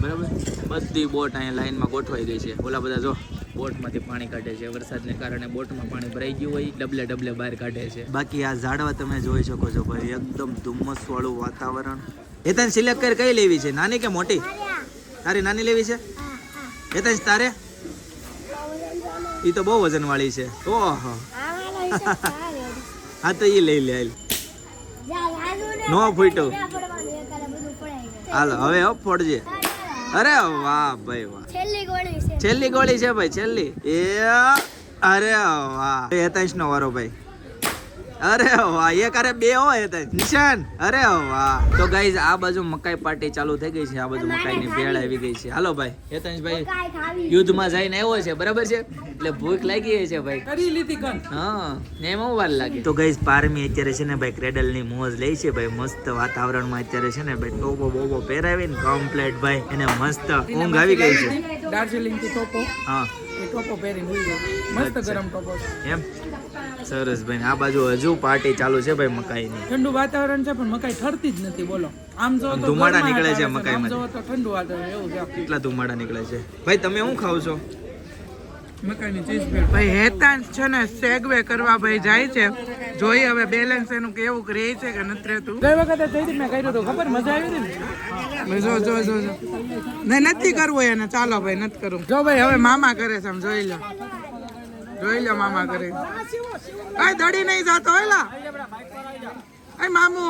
A: બરાબર. બધી બોટ અહીંયા લાઈનમાં ગોઠવાઈ ગઈ છે. ઓલા બધા જો બોટમાંથી પાણી કાઢે છે. વરસાદને કારણે બોટમાં પાણી ભરાઈ ગયું હોય, ડબલે ડબલે બહાર કાઢે છે. બાકી આ ઝાડવા તમે જોઈ શકો છો ભાઈ, એકદમ ધુમ્મસ વાળું વાતાવરણ. હેતન સિલેક્ટ કર, કઈ લેવી છે, નાની કે મોટી? તારી નાની લેવી છે? હેતન તારે? ઈ તો બહુ વજન વાળી છે. ઓહો, હા તો ઈ લઈ લે. નો ફૂટ્યું. હાલો હવે હો ફોડજે. અરે વાહ ભાઈ વાહ, છેલ્લી ગોળી છે ભાઈ, છેલ્લી. એ અરે વાહ, હેતાંશ નો વારો ભાઈ. અરે વાહ, એક અરે બે હો હેતાંશ. નિશાન, અરે વાહ. તો ગાઈઝ આ બાજુ મકાઈ પાર્ટી ચાલુ થઈ ગઈ છે. આ બાજુ મકાઈની ભેળ આવી ગઈ છે. હાલો ભાઈ, હેતાંશ ભાઈ યુદ્ધમાં જઈને આવ્યો છે, બરાબર છે, એટલે ભૂખ લાગી છે ભાઈ.
B: કરી લીધી કન.
A: હા, એમાં વાર લાગે. તો ગાઈઝ પારમી અત્યારે છે ને ભાઈ ક્રેડલ ની મોજ લે છે ભાઈ. મસ્ત વાતાવરણમાં અત્યારે છે ને ભાઈ ટોપો બોપો પહેરાવીને કમ્પ્લીટ ભાઈ એને મસ્ત ઊંઘ આવી ગઈ છે.
B: દાર્જિલિંગ થી ટોપો,
A: હા
B: એ ટોપો પહેરીને હોઈ ગયો. મસ્ત ગરમ ટોપો છે.
A: એમ સરસ ભાઈ. આ બાજુ હજુ પાર્ટી ચાલુ છે ભાઈ મકાઈની.
B: ઠંડુ વાતાવરણ છે પણ મકાઈ ઠરતી જ નથી. બોલો, આમ જો તો
A: ધુમાડા નીકળે છે
B: આમ
A: મકાઈમાંથી.
B: જો તો ઠંડુ વાતાવરણ એવું છે.
A: કેટલા ધુમાડા નીકળે છે ભાઈ. તમે શું ખાવ છો?
B: મકાઈની ચીઝ ભેળ. ભાઈ હેતાંશ છે ને સેગવે કરવા ભાઈ જાય છે. જોઈએ હવે બેલેન્સ એનું કેવું રહે છે કે નથી રહેતું. ગઈ વખતે જઈ મેં કર્યું હતું, ખબર મજા આવી હતી ને. જો જો જો જો નહીં, નથી કરવું એને. ચાલો ભાઈ, નથી કરવું. જો ભાઈ હવે મામા કરે છે, આમ જોઈ લો, જોઈ લો મામા કરે. કઈ દડી નહીં જાતો એલા. એ મામુ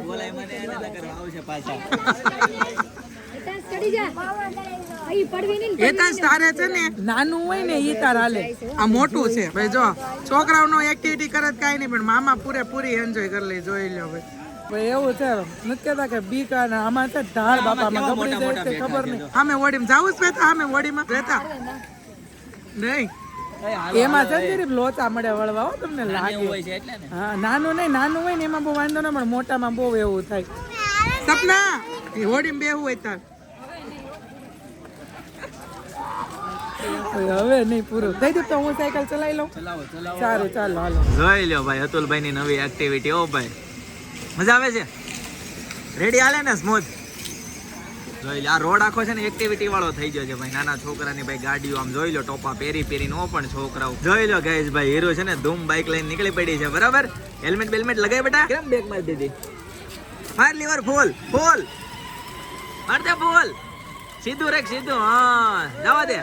A: બોલાય મને એને તો કરવા આવશે પાછા.
B: હેતાંશ તારે છે ને નાનું હોય ને ઈ તાર હાલે, આ મોટું છે ભાઈ. જો છોકરાઓનો એક્ટિવિટી કરે કાંઈ નહીં, પણ મામા પૂરેપૂરી એન્જોય કરી લે. જોઈ લો ભાઈ. ભાઈ એવું છે, નથી કહેતા કે બીકા ને આમાં છે ઢાળ બાપામાં ગબડી જાય તે ખબર નહીં. આમે વડીમાં જાવું જ બેતા, આમે વડીમાં રહેતા નહીં. એમાં છે ને લોચા મળે વળવા, હો તમને લાગે. હા, નાનું નહીં, નાનું હોય ને એમાં બહુ વાંધો ના, પણ મોટામાં બહુ એવું થાય. સપના એ હોડીમાં બેહવું હોય તાર. હવે નહીં પૂરું થઈ ગયું તો હું સાયકલ ચલાવી લઉં. સારું, ચાલો હાલો.
A: જોઈ લ્યો ભાઈ અતુલભાઈ ની નવી એક્ટિવિટી. ઓ ભાઈ મજા આવે છે. રેડી હાલે ને સ્મૂથ. જોઈ લો આ રોડ આખો છે ને એક્ટિવિટી વાળો થઈ ગયો છે ભાઈ. નાના છોકરાની ભાઈ ગાડીઓ આમ જોઈ લો, ટોપા પહેરી નો પણ છોકરાઓ. જોઈ લો ગાઈસ ભાઈ હીરો છે ને ધૂમ બાઇક લઈને નીકળી પડી છે, બરાબર. હેલ્મેટ બેલ્મેટ લગાય બેટા. કેમ બ્રેક મારી દીધી? માર લીવર ફૂલ ફૂલ માર દે ફૂલ. સીધું રેક સીધું. હા જવા દે.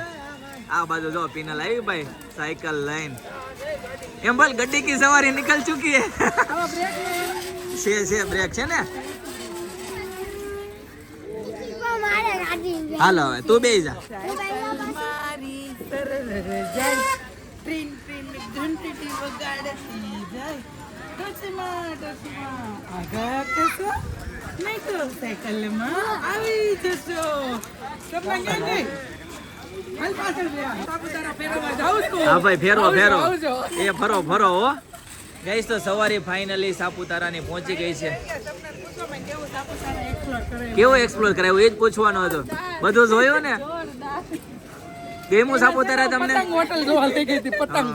A: આ બાજુ જો પીનલ આવી ભાઈ સાયકલ લઈને. એમ બોલ ગड्डी की सवारी निकल चुकी है. છે બ્રેક છે ને. હાલો હવે તું બેસી જા. હા ભાઈ ફેરો ફેરો એ ફરો ફરો હો. ગાઈસ તો સવારી ફાઇનલી સાપુતારાની પહોંચી ગઈ છે. કેવો એક્સપ્લોર કરાયો એ જ પૂછવાનો હતો. બધું જોયું ને? ગેમું સાપુતારા તમને?
B: હોટલ જોવા લઈ ગઈ હતી પતંગ.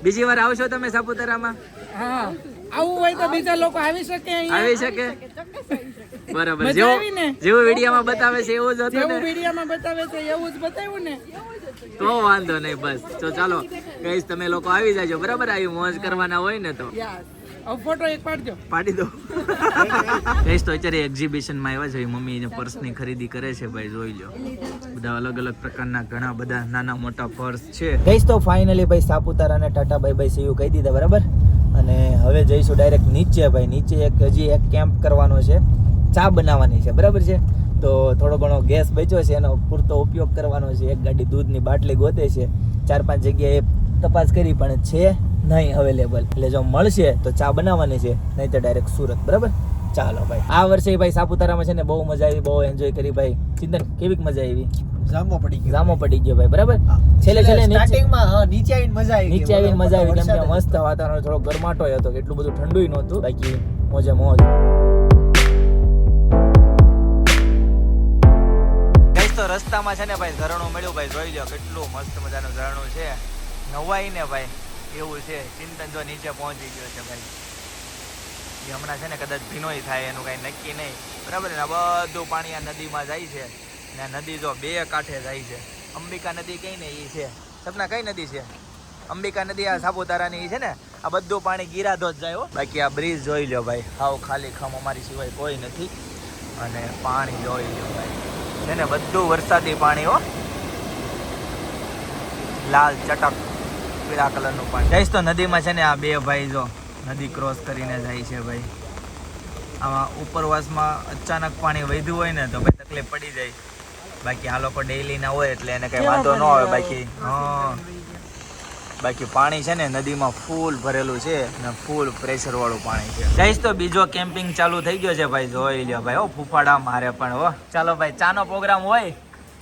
A: બીજી વાર આવશો તમે સાપુતારામાં?
B: હા, આવું હોય તો બીજા લોકો આવી શકે અહીંયા.
A: આવી શકે, બરાબર. જેવું વિડીયોમાં બતાવે છે એવું જ હતું
B: જેવું
A: ને?
B: વિડીયોમાં બતાવે છે એવું જ બતાવ્યું ને.
A: તો વાંધો નહીં. બસ તો ચાલો ગાઈસ તમે લોકો આવી જાજો, બરાબર. આવી મોજ કરવાના હોય ને તો
B: ફોટો એક પાડજો.
A: પાડી દો. ગાઈસ તો અત્યારે એક્ઝિબિશનમાં આવ્યા છે. મમ્મી એને પર્સની ખરીદી કરે છે ભાઈ. જોઈ લો બધા અલગ અલગ પ્રકારના ઘણા બધા નાના મોટા પર્સ છે. ગાઈસ તો ફાઇનલી ભાઈ સાપુતારાને ટાટા બાય બાય સીયુ કહી દીધા, બરાબર. અને હવે જઈશું ડાયરેક્ટ નીચે ભાઈ. નીચે હજી એક કેમ્પ કરવાનો છે, ચા બનાવવાની છે, બરાબર છે. તો થોડો ઘણો ગેસ બચ્યો છે, એનો પૂરતો ઉપયોગ કરવાનો છે. એક ગાડી દૂધની બાટલી ગોતે છે. 4-5 જગ્યાએ તપાસ કરી પણ છે નહીં અવેલેબલ. એટલે જો મળશે તો ચા બનાવવાની છે, નહીં તો ડાયરેક્ટ સુરત, બરાબર. ચાલો ભાઈ. આ વર્ષે ભાઈ સાપુતારામાં છે ને બહુ મજા આવી, બહુ એન્જોય કરી ભાઈ. ચિંતન કેવી મજા આવી?
D: જામો પડી
A: ગયો ભાઈ, બરાબર. છેલ્લે
D: સ્ટાર્ટિંગમાં નીચે આવીને મજા આવી.
A: નીચે આવીને મજા આવી, કેમ કે મસ્ત વાતાવરણ, થોડો ગરમાટો હતો, એટલું બધું ઠંડુય નહોતું. બાકી મોજે મોજ. તો રસ્તામાં છે ને ભાઈ ઝરણું મળ્યું ભાઈ. જોઈ લો કેટલું મસ્ત મજાનું ઝરણું છે. નવાઈ ને ભાઈ એવું છે. ચિંતન જો નીચે પહોંચી ગયો છે ભાઈ. એ હમણાં છે ને કદાચ ભીનોય થાય એનું કાંઈ નક્કી નહીં, બરાબર ને. આ બધું પાણી આ નદીમાં જાય છે ને આ નદી જો બે કાંઠે જાય છે. અંબિકા નદી કઈ ને એ છે સપના, કઈ નદી છે અંબિકા નદી, આ સાપુતારાની ઈ છે ને. આ બધું પાણી ગીરાધો જ જાય હો. બાકી આ બ્રિજ જોઈ લો ભાઈ, હાવ ખાલી ખમ, અમારી સિવાય કોઈ નથી. અને પાણી જોઈ લો ભાઈ, છે ને બધું વરસાદી પાણી હો, લાલ ચટક પીળા કલરનું પાણી. જઈશ તો નદીમાં છે ને આ બે ભાઈ જો નદી ક્રોસ કરીને જાય છે ભાઈ. આમાં ઉપરવાસમાં અચાનક પાણી વધ્યું હોય ને તો ભાઈ તકલીફ પડી જાય. બાકી આ લોકો ડેઈલી ના હોય એટલે એને કઈ વાંધો ન આવે. બાકી બાકી પાણી છે ને નદીમાં ફૂલ ભરેલું છે ને ફૂલ પ્રેશર વાળું પાણી છે. જઈશ તો બીજો કેમ્પિંગ ચાલુ થઈ ગયો છે ભાઈ, જોઈ લ્યો ભાઈ. હો ફૂફાડા મારે પણ હો. ચાલો ભાઈ, ચાનો પ્રોગ્રામ હોય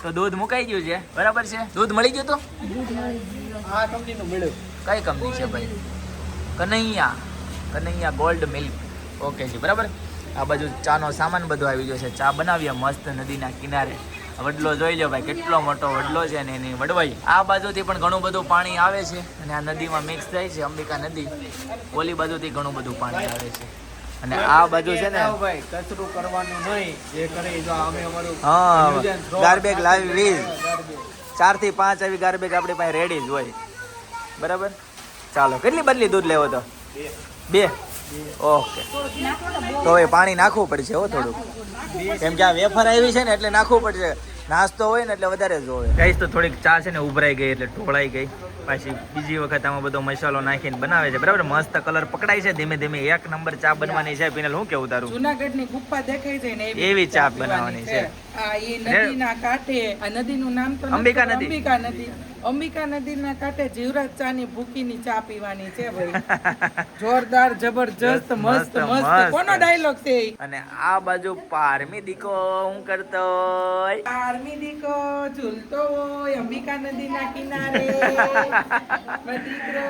A: તો દૂધ મુકાઈ ગયું છે, બરાબર છે. દૂધ મળી ગયું તો
D: આ કંપનીનું મળ્યું.
A: કઈ કંપની છે ભાઈ? Kanaiya gold milk. ઓકે છે, બરાબર. આ બાજુ ચાનો સામાન બધો આવી ગયો છે. ચા બનાવીએ મસ્ત નદીના કિનારે. વડલો જોઈ લો ભાઈ, કેટલો મોટો વડલો છે ને એની વડવાઈ. આ બાજુથી પણ ઘણું બધું પાણી આવે છે અને આ નદીમાં મિક્સ થાય છે, અંબિકા નદી. ઓલી બાજુથી ઘણું બધું પાણી આવે છે અને આ બાજુ છે ને
D: ભાઈ કચરું કરવાનું નહીં, જે કરે જો અમે અમારું
A: હા ગાર્બેજ લાવી 4 થી 5 આવી ગાર્બેજ આપણી પાસે રેડી જ હોય, બરાબર. ચાલો, કેટલી બદલી દૂધ લેવો તો? 2. ઓકે, તો એ પાણી નાખવું પડશે હો થોડુંક, કેમ કે આ વેફર આવી છે ને એટલે નાખવું પડશે. નાસ્તો હોય ને એટલે વધારે જોવે. ગાઈસ તો થોડીક ચા છે ને ઉભરાઈ ગઈ એટલે ઢોળાઈ ગઈ. પાછી બીજી વખત આમાં બધો મસાલો નાખીને બનાવે છે, બરાબર. મસ્ત કલર પકડાય છે ધીમે ધીમે. 1 નંબર ચા બનવાની છે. પિનલ હું કેવું તારું?
B: જુનાગઢની ગુફા દેખાય છે ને
A: એવી ચા બનાવવાની છે.
B: આ એ નદીના કાંઠે, આ નદીનું નામ તો
A: અંબિકા નદી.
B: અંબિકા નદી. અંબિકા નદીના કાંઠે જીવરાજ ચાની ભૂકીની ચા પીવાની છે ભાઈ. જોરદાર, જબરજસ્ત, મસ્ત મસ્ત. કોનો ડાયલોગ છે?
A: અને આ બાજુ પારમી દીકો હું કરતો હોય?
B: આર્મી દીકો ઝૂલતો હોય અંબિકા નદીના કિનારે. દીકરો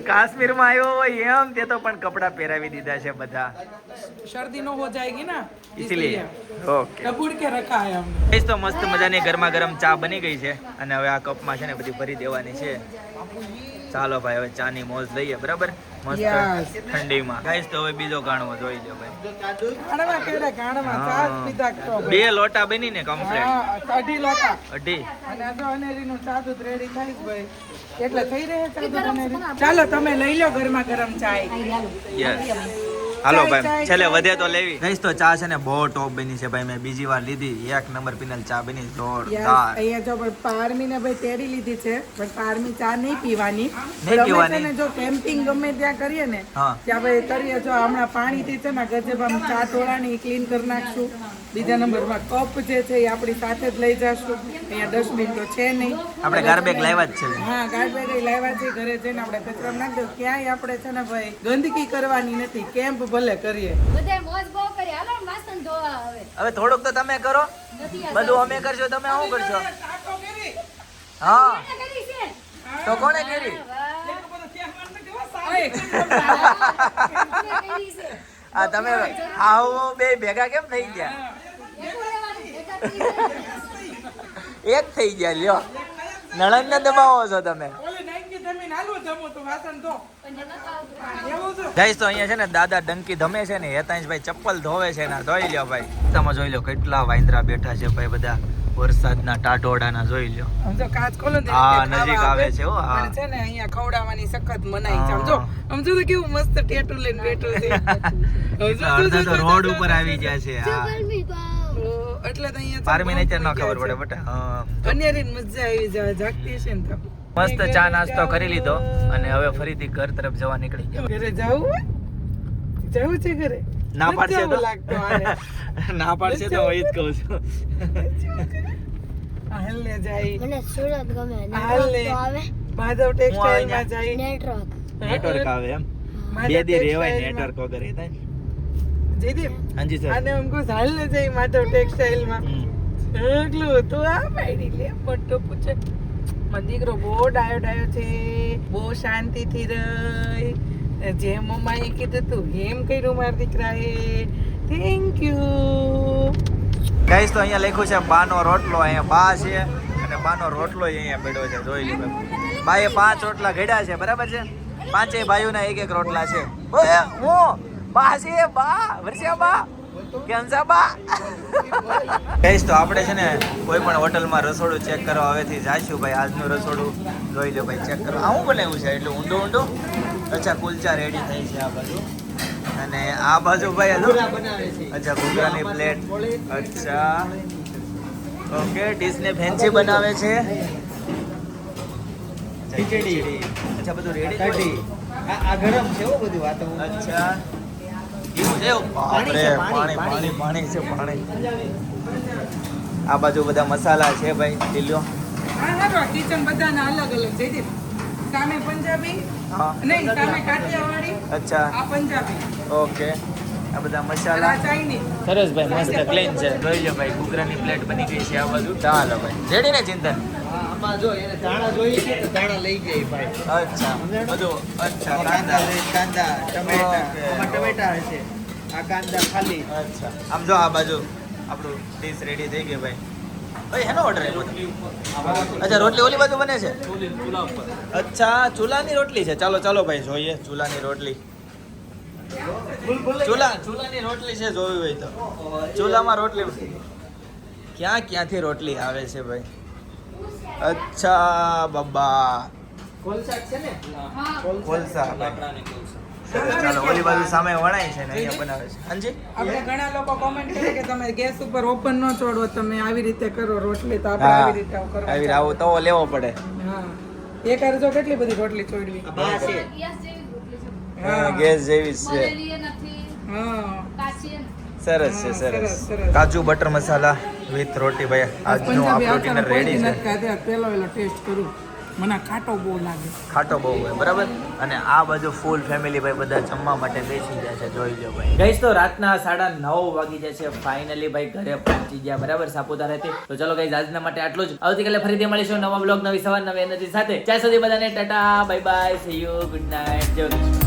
A: કાશ્મીરમાં આવ્યો હોય એમ. તે તો પણ કપડા પહેરાવી દીધા છે બધા.
B: શરદી નો હો જાયગી ના,
A: ઇસીલિએ. ઓકે,
B: કબૂડ કે રખા હે हमने.
A: તો મસ્ત મજાની ગરમા ગરમ ચા બની ગઈ છે અને હવે આ કપમાં છે ને બધી ભરી દેવાની છે. ચાલો ભાઈ, હવે ચાની મોજ લઈએ, બરાબર. મસ્ત
B: Yes.
A: ઠંડીમાં. ગાઈસ તો હવે બીજો ગાણવો જોઈ લો ભાઈ.
B: ગાણવા કેવડા ગાણવા ચા જ પીધા કરો ભાઈ.
A: 2 લોટા બની ને કમ્પ્લીટ.
B: હા, 2.5 લોટા.
A: 2.5.
B: અને આ તો અનેરીનું ચા દૂધ રેડી થાય છે ભાઈ. એટલે થઈ રહે ચા દૂધ અનેરી. ચાલો તમે લઈ લો ગરમા ગરમ ચાય.
A: યસ, હાલો ભાઈ, છેલ્લે વધે તો લેવી. ગાઈસ તો ચા છે ને બહુ ટોપ બની છે ભાઈ. મેં બીજી વાર લીધી. 1 નંબર પિનલ ચા બની, જોરદાર.
B: અહીંયા જો ભાઈ પારમીને ભાઈ તેડી લીધી છે, પણ પારમી ચા નહીં પીવાની.
A: નહીં
B: અમે
A: પીવાની?
B: છે ને જો કેમ્પિંગ ગમે ત્યાં કરીએ ને,
A: હા.
B: ત્યાં ભાઈ કરીએ. જો હમણાં પાણીથી છે ને ગજબ આમ ચા ટોળાની ક્લીન કરી નાખશું. બીજા નંબરમાં કપ જે છે એ આપણી સાથે જ લઈ જશું. અહીંયા ડસ્ટબિન તો છે નહીં.
A: આપણે ગાર્બેજ લાવ્યા જ છે.
B: હા, ગાર્બેજ લાવ્યા છે. ઘરે જઈને આપણે કચરામાં નાખી દઉં. ક્યાંય આપણે છે ને ભાઈ ગંદકી કરવાની નથી. કેમ્પ ભલે કરીએ.
C: બધાય મોજ બહુ કરી. હાલો વાસણ ધોવા હવે.
A: હવે થોડુંક તો તમે કરો,
C: નથી આ
A: બધું અમે કરશો, તમે શું કરશો? હા,
C: કોણે કરી છે?
A: તો કોણે કરી?
C: કોણે કરી છે?
A: આ તમે આવો બે ભેગા કેમ થઈ ગયા?
C: એકલું રહેવાનું, એકાદ થઈ જાય.
A: એક થઈ ગયા. લ્યો, નણંદ ને દબાવો છો તમે.
B: ઓલી નાઈકી જમીન હાલવું જમું તો વાસણ ધો.
C: પણ જે નતા આવતું.
B: એવું છે.
A: ગાઈસ તો અહીંયા છે ને દાદા ડંકી ધમે છે ને, હેતાંશભાઈ ચપ્પલ ધોવે છે ને. ધોઈ લ્યો ભાઈ. તમે જોઈ લો કેટલા વાંદરા બેઠા છે ભાઈ, બધા વરસાદના ટાટોડાના. જોઈ લ્યો.
B: આમ જો કાચ ખોલો ને
A: હા,
B: એટલે
A: નજીક
B: ખાવા
A: આવે છે હો. હા,
B: પણ છે ને અહીંયા ખવડાવવાની સખત મનાઈ છે. આમ જો તો કેવું મસ્ત ટેટુ લઈને બેઠું છે.
A: અડધા તો રોડ ઉપર આવી ગયા છે. હા,
B: ઓ, એટલે તો અહીંયા
A: પારમી ને ન ખબર પડે બટા. હા,
B: અન્યારી મજા આવી જાય. જાગતી છે ને તો
A: મસ્ત ચા નાસ્તો કરી લીધો અને હવે ફરીથી ઘર તરફ જવા નીકળી ગયા.
B: ઘરે જવું જવું છે ઘરે?
A: ના પાડશે
B: નથી
A: તો?
B: આવું લાગતું આને.
A: ના પાડશે તો હું જ કહું છું.
B: હાલ ને જાય.
F: મને સુરત ગમે
B: હાલ ને
F: નેટવર્ક તો આવે
B: માધવ ટેક્સટાઇલ માં જાય.
F: નેટવર્ક
A: નેટવર્ક આવે એમ.
B: માધવ
A: 2 દી રેવાય
B: textile માં.
A: નેટવર્ક વગર. એ થાય.
B: જયદીપ,
A: હાજી સર.
B: આને અમકો હાલ ને જાય માધવ ટેક્સટાઇલ માં. એકલું તો આ પાડી લે મોટો પૂછે. મારો દીકરો બહુ ડાયો છે, બહુ શાંતિથી રહી. જેમ મમ્માએ કીધું તું એમ કર્યું મારા દીકરાએ. Thank you.
A: ગાઈસ તો અહીંયા લખ્યું છે બાનો રોટલો. અહીંયા બા છે અને બાનો રોટલો અહીંયા પડ્યો છે. જોઈ લો બાએ 5 રોટલા ઘડ્યા છે, બરાબર છે. 5 ભાઈઓના 1-1 રોટલા છે. ઓય હું બા છે બા વર્ષા બા કેમ છે બા ગઈશ તો આપણે છે ને કોઈ પણ હોટલમાં રસોડું ચેક કરવા હવેથી જાશું ભાઈ. આજનું રસોડું જોઈ લો ભાઈ, ચેક કરો. આવું બનાવ્યું છે એટલે ઊંડું ઊંડું. અચ્છા કુલચા રેડી થઈ છે આ બાજુ, અને આ બાજુ ભાઈ હલો અચ્છા ઘૂઘરાની પ્લેટ. અચ્છા ઓકે, ડીશને ફેન્સી બનાવે છે. ખીચડી. અચ્છા બધું રેડી.
D: આ ગરમ છે હો બધું આ તો.
A: અચ્છા એવું છે. બાપરે, પાણી પાણી પાણી છે પાણી. આ બાજુ બધા મસાલા છે ભાઈ, લીલો.
B: કિચન બધાના અલગ અલગ છે. સામે પંજાબી
A: હા
B: નહીં, સામે કાઠિયાવાડી,
A: અચ્છા
B: આ પંજાબી,
A: ઓકે. આ બધા
B: આ
A: મસાલા
B: ચાઇનીઝ.
A: સરસ ભાઈ, મસ્ત ક્લીન છે. જોઈ લો ભાઈ, ઘૂઘરાની પ્લેટ બની ગઈ છે આ બાજુ. ચાલો ભાઈ, રેડી ને ચિંતન?
D: આમાં જો એને ધાણા જોઈએ છે તો ધાણા લઈ જાય ભાઈ.
A: અચ્છા બધું. અચ્છા
D: કાંદા
A: કાંદા.
D: લઈ, કાંદા ટમેટા.
A: ઓકે.
D: આમાં ટમેટા હશે. આ કાંદા ખાલી.
A: અચ્છા આમ જો આ બાજુ આપણું ડીશ રેડી થઈ ગઈ ભાઈ. ભાઈ હેનો ઓર્ડર આવ્યો હતો? અચ્છા રોટલી ઓલી બાજુ બને છે? અચ્છા ચૂલાની રોટલી છે. ચાલો ચાલો ભાઈ જોઈએ ચૂલાની રોટલી. ચૂલાની રોટલી છે, જોવી હોય તો. ચૂલામાં રોટલી ક્યાંથી રોટલી આવે છે ભાઈ? અચ્છા બાબા
D: કોલસા છે ને?
A: કોલસા ભાઈ. સરસ, ચાલો ઓલી બાજુ સામે વણાય છે ને અહીંયા બનાવે છે. હાજી
B: આપણે ઘણા લોકો કોમેન્ટ કરે કે તમે ગેસ ઉપર ઓપન ન છોડો, તમે આવી રીતે કરો રોટલી, તો આપણે આવી રીતે આવું કરવું.
A: આવી આવો તવો લેવો પડે.
B: હા, એક અરજો કેટલી બધી રોટલી છોડવી.
D: આ બા છે.
A: ગેસ જેવી જ છે.
B: હા,
A: સરસ છે,
B: હા,
A: સરસ.
B: સરસ.
A: કાજુ બટર મસાલા વિથ રોટી ભાઈ. આજનું
B: પંજાબી
A: આપણું ડિનર રેડી છે.
B: પેલો ટેસ્ટ કરું, મને ખાટો બહુ લાગે.
A: ખાટો બહુ હોય બરાબર. અને આ બાજુ ફૂલ ફેમિલી ભાઈ બધા જમવા માટે બેસી ગયા છે, જોઈ લો ભાઈ. ગઈશ તો રાતના 9:30 વાગી જાય છે ફાઇનલી ભાઈ, ઘરે પહોંચી ગયા બરાબર સાપુતારાથી. તો ચલો ગાઈઝ આજના માટે આટલું જ. આવતીકાલે ફરીથી મળીશું નવા બ્લોગ, નવી સવાર, નવી એનર્જી સાથે. ત્યાં સુધી બધાને Tata bye bye, C you, good night, જય કૃષ્ણ.